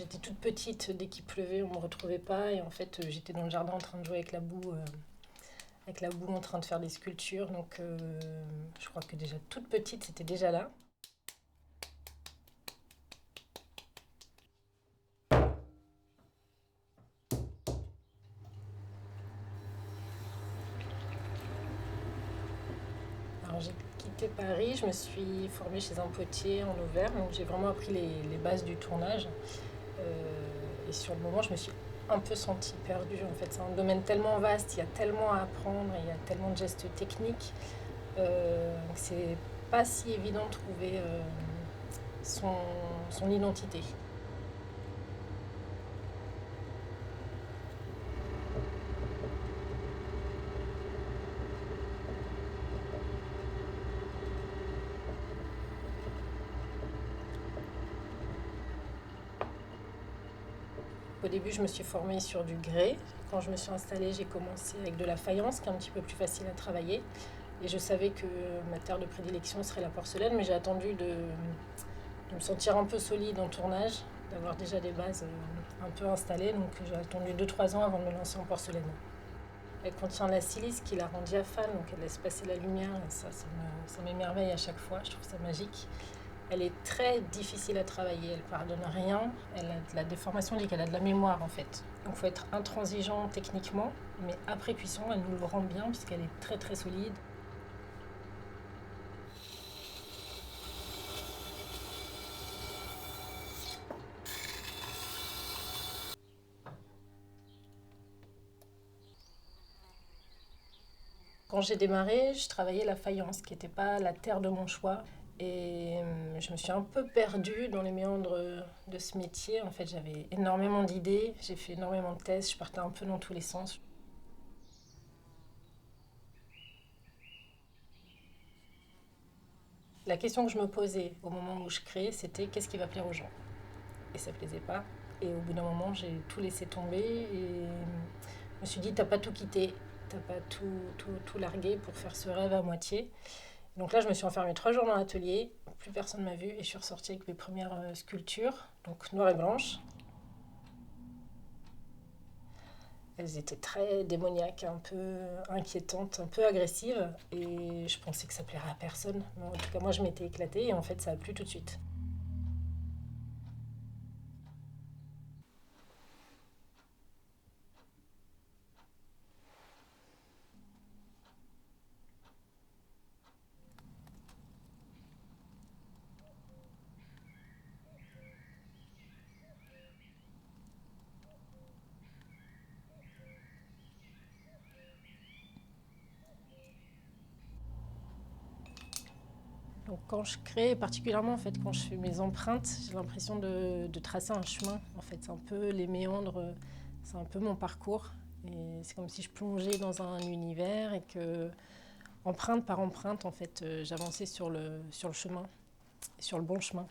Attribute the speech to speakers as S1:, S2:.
S1: j'étais toute petite, dès qu'il pleuvait, on ne me retrouvait pas. Et en fait, j'étais dans le jardin en train de jouer avec la boue en train de faire des sculptures. Donc, je crois que déjà toute petite, c'était déjà là. Alors, j'ai quitté Paris, je me suis formée chez un potier en Auvergne. Donc, j'ai vraiment appris les bases du tournage. Et sur le moment, je me suis un peu sentie perdue. En fait, c'est un domaine tellement vaste, il y a tellement à apprendre, il y a tellement de gestes techniques. Que c'est pas si évident de trouver son identité. Au début, je me suis formée sur du grès. Quand je me suis installée, j'ai commencé avec de la faïence, qui est un petit peu plus facile à travailler. Et je savais que ma terre de prédilection serait la porcelaine, mais j'ai attendu de me sentir un peu solide en tournage, d'avoir déjà des bases un peu installées. Donc j'ai attendu 2-3 ans avant de me lancer en porcelaine. Elle contient la silice qui la rend diaphane, donc elle laisse passer la lumière. Et ça m'émerveille à chaque fois, je trouve ça magique. Elle est très difficile à travailler, elle pardonne rien. Elle a de la déformation, dit qu'elle a de la mémoire en fait. Donc il faut être intransigeant techniquement, mais après cuisson, elle nous le rend bien puisqu'elle est très très solide. Quand j'ai démarré, je travaillais la faïence, qui n'était pas la terre de mon choix. Et je me suis un peu perdue dans les méandres de ce métier. En fait, j'avais énormément d'idées, j'ai fait énormément de tests, je partais un peu dans tous les sens. La question que je me posais au moment où je créais, c'était qu'est-ce qui va plaire aux gens? Et ça plaisait pas. Et au bout d'un moment, j'ai tout laissé tomber et je me suis dit, t'as pas tout quitté, t'as pas tout largué pour faire ce rêve à moitié. Donc là, je me suis enfermée 3 jours dans l'atelier, plus personne m'a vue et je suis ressortie avec mes premières sculptures, donc noires et blanches. Elles étaient très démoniaques, un peu inquiétantes, un peu agressives et je pensais que ça plairait à personne. Mais en tout cas, moi, je m'étais éclatée et en fait, ça a plu tout de suite. Donc quand je crée, particulièrement en fait, quand je fais mes empreintes, j'ai l'impression de tracer un chemin. En fait, c'est un peu les méandres, c'est un peu mon parcours. Et c'est comme si je plongeais dans un univers et que, empreinte par empreinte, en fait, j'avançais sur le chemin, sur le bon chemin.